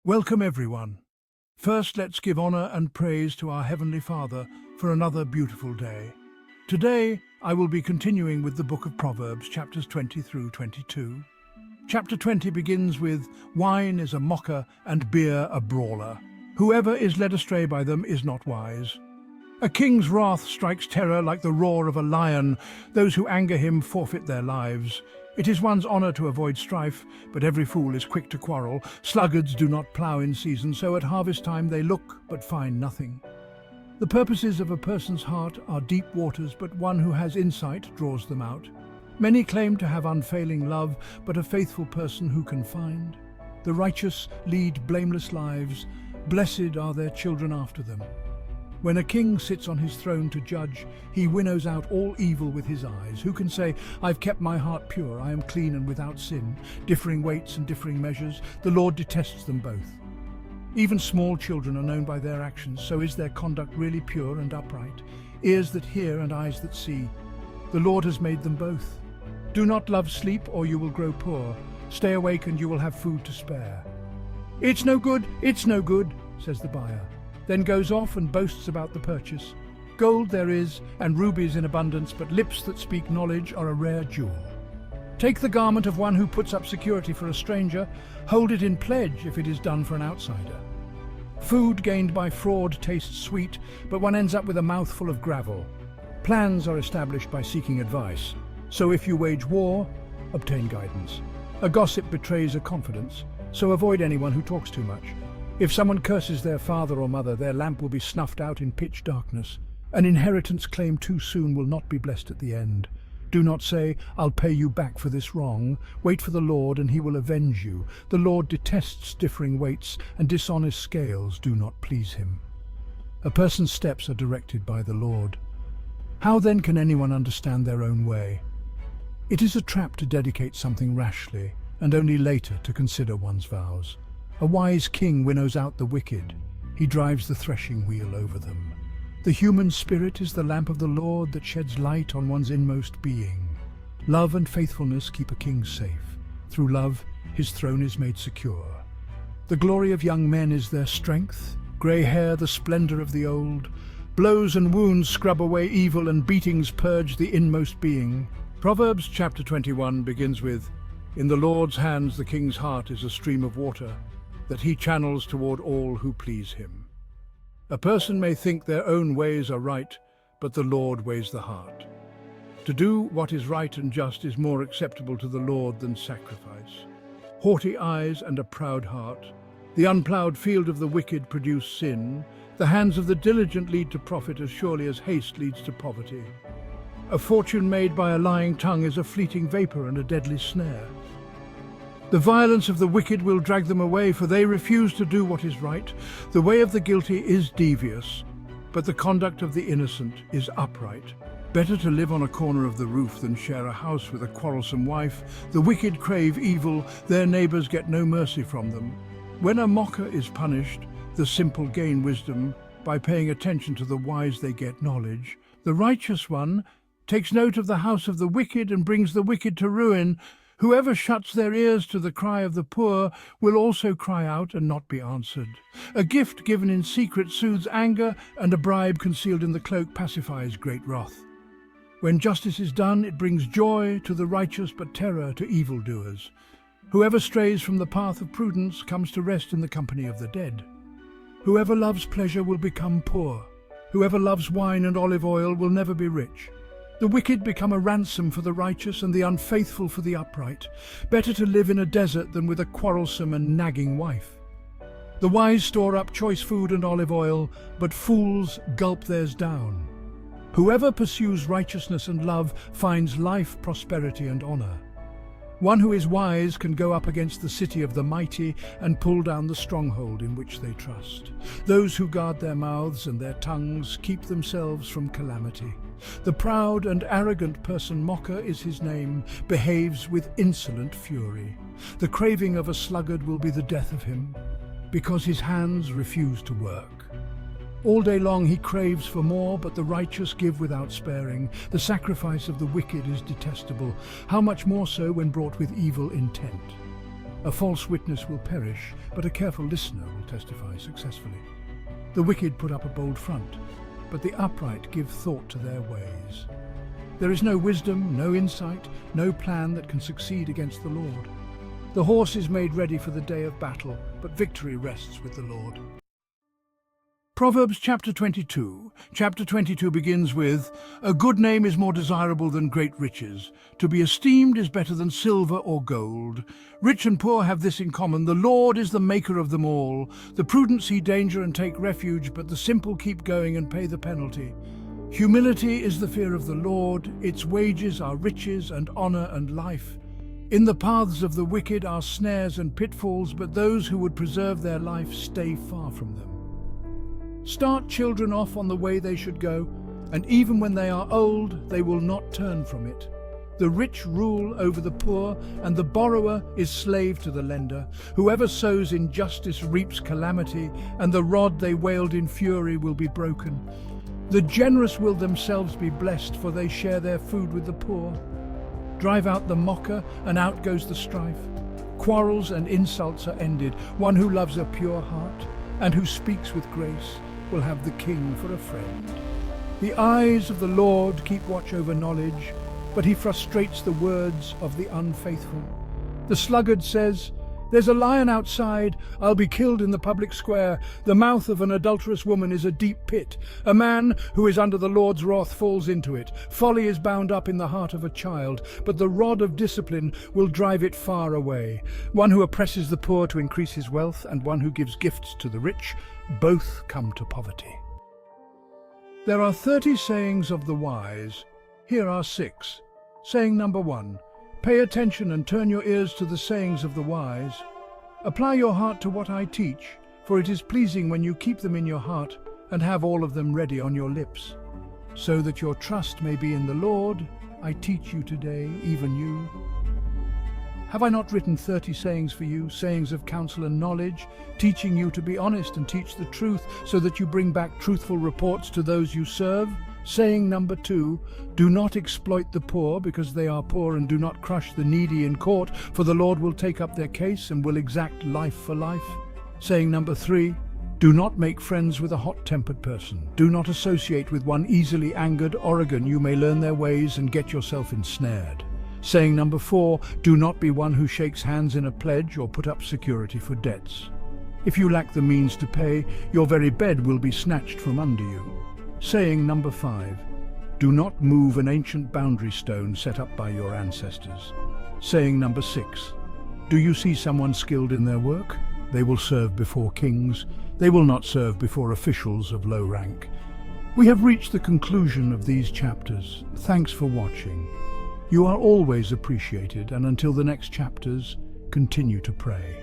Welcome everyone. First, let's give honor and praise to our Heavenly Father for another beautiful day. Today, I will be continuing with the book of Proverbs, chapters 20 through 22. Chapter 20 begins with, "Wine is a mocker and beer a brawler. Whoever is led astray by them is not wise. A king's wrath strikes terror like the roar of a lion. Those who anger him forfeit their lives. It is one's honor to avoid strife, but every fool is quick to quarrel. Sluggards do not plough in season, so at harvest time they look but find nothing. The purposes of a person's heart are deep waters, but one who has insight draws them out. Many claim to have unfailing love, but a faithful person who can find? The righteous lead blameless lives. Blessed are their children after them. When a king sits on his throne to judge, he winnows out all evil with his eyes. Who can say, "I've kept my heart pure, I am clean and without sin"? Differing weights and differing measures, the Lord detests them both. Even small children are known by their actions, so is their conduct really pure and upright? Ears that hear and eyes that see, the Lord has made them both. Do not love sleep or you will grow poor. Stay awake and you will have food to spare. It's no good, says the buyer. Then goes off and boasts about the purchase. Gold there is, and rubies in abundance, but lips that speak knowledge are a rare jewel. Take the garment of one who puts up security for a stranger, hold it in pledge if it is done for an outsider. Food gained by fraud tastes sweet, but one ends up with a mouthful of gravel. Plans are established by seeking advice, so if you wage war, obtain guidance. A gossip betrays a confidence, so avoid anyone who talks too much. If someone curses their father or mother, their lamp will be snuffed out in pitch darkness. An inheritance claimed too soon will not be blessed at the end. Do not say, "I'll pay you back for this wrong." Wait for the Lord and he will avenge you. The Lord detests differing weights, and dishonest scales do not please him. A person's steps are directed by the Lord. How then can anyone understand their own way? It is a trap to dedicate something rashly, and only later to consider one's vows. A wise king winnows out the wicked. He drives the threshing wheel over them. The human spirit is the lamp of the Lord that sheds light on one's inmost being. Love and faithfulness keep a king safe. Through love, his throne is made secure. The glory of young men is their strength, grey hair the splendor of the old. Blows and wounds scrub away evil, and beatings purge the inmost being. Proverbs chapter 21 begins with, "In the Lord's hands the king's heart is a stream of water, that he channels toward all who please him." A person may think their own ways are right, but the Lord weighs the heart. To do what is right and just is more acceptable to the Lord than sacrifice. Haughty eyes and a proud heart. The unploughed field of the wicked produce sin. The hands of the diligent lead to profit as surely as haste leads to poverty. A fortune made by a lying tongue is a fleeting vapor and a deadly snare. The violence of the wicked will drag them away, for they refuse to do what is right. The way of the guilty is devious, but the conduct of the innocent is upright. Better to live on a corner of the roof than share a house with a quarrelsome wife. The wicked crave evil, their neighbors get no mercy from them. When a mocker is punished, the simple gain wisdom. By paying attention to the wise they get knowledge. The righteous one takes note of the house of the wicked and brings the wicked to ruin. Whoever shuts their ears to the cry of the poor will also cry out and not be answered. A gift given in secret soothes anger, and a bribe concealed in the cloak pacifies great wrath. When justice is done, it brings joy to the righteous but terror to evildoers. Whoever strays from the path of prudence comes to rest in the company of the dead. Whoever loves pleasure will become poor. Whoever loves wine and olive oil will never be rich. The wicked become a ransom for the righteous, and the unfaithful for the upright. Better to live in a desert than with a quarrelsome and nagging wife. The wise store up choice food and olive oil, but fools gulp theirs down. Whoever pursues righteousness and love finds life, prosperity, and honor. One who is wise can go up against the city of the mighty and pull down the stronghold in which they trust. Those who guard their mouths and their tongues keep themselves from calamity. The proud and arrogant person, mocker is his name, behaves with insolent fury. The craving of a sluggard will be the death of him, because his hands refuse to work. All day long he craves for more, but the righteous give without sparing. The sacrifice of the wicked is detestable. How much more so when brought with evil intent? A false witness will perish, but a careful listener will testify successfully. The wicked put up a bold front, but the upright give thought to their ways. There is no wisdom, no insight, no plan that can succeed against the Lord. The horse is made ready for the day of battle, but victory rests with the Lord. Proverbs chapter 22. Chapter 22 begins with, "A good name is more desirable than great riches. To be esteemed is better than silver or gold. Rich and poor have this in common. The Lord is the maker of them all. The prudent see danger and take refuge, but the simple keep going and pay the penalty. Humility is the fear of the Lord. Its wages are riches and honor and life. In the paths of the wicked are snares and pitfalls, but those who would preserve their life stay far from them. Start children off on the way they should go, and even when they are old, they will not turn from it. The rich rule over the poor, and the borrower is slave to the lender. Whoever sows injustice reaps calamity, and the rod they wield in fury will be broken. The generous will themselves be blessed, for they share their food with the poor. Drive out the mocker, and out goes the strife. Quarrels and insults are ended. One who loves a pure heart, and who speaks with grace, will have the king for a friend. The eyes of the Lord keep watch over knowledge, but he frustrates the words of the unfaithful. The sluggard says, "There's a lion outside, I'll be killed in the public square." The mouth of an adulterous woman is a deep pit. A man who is under the Lord's wrath falls into it. Folly is bound up in the heart of a child, but the rod of discipline will drive it far away. One who oppresses the poor to increase his wealth, and one who gives gifts to the rich, both come to poverty. There are 30 sayings of the wise. Here are 6. Saying number 1. Pay attention and turn your ears to the sayings of the wise. Apply your heart to what I teach, for it is pleasing when you keep them in your heart and have all of them ready on your lips. So that your trust may be in the Lord, I teach you today, even you. Have I not written 30 sayings for you, sayings of counsel and knowledge, teaching you to be honest and teach the truth, so that you bring back truthful reports to those you serve? Saying number 2, do not exploit the poor because they are poor, and do not crush the needy in court, for the Lord will take up their case and will exact life for life. Saying number 3, do not make friends with a hot-tempered person. Do not associate with one easily angered. Oregon, you may learn their ways and get yourself ensnared. Saying number 4, do not be one who shakes hands in a pledge or put up security for debts. If you lack the means to pay, your very bed will be snatched from under you. Saying number 5, do not move an ancient boundary stone set up by your ancestors. Saying number 6, do you see someone skilled in their work? They will serve before kings. They will not serve before officials of low rank. We have reached the conclusion of these chapters. Thanks for watching. You are always appreciated, and until the next chapters, continue to pray.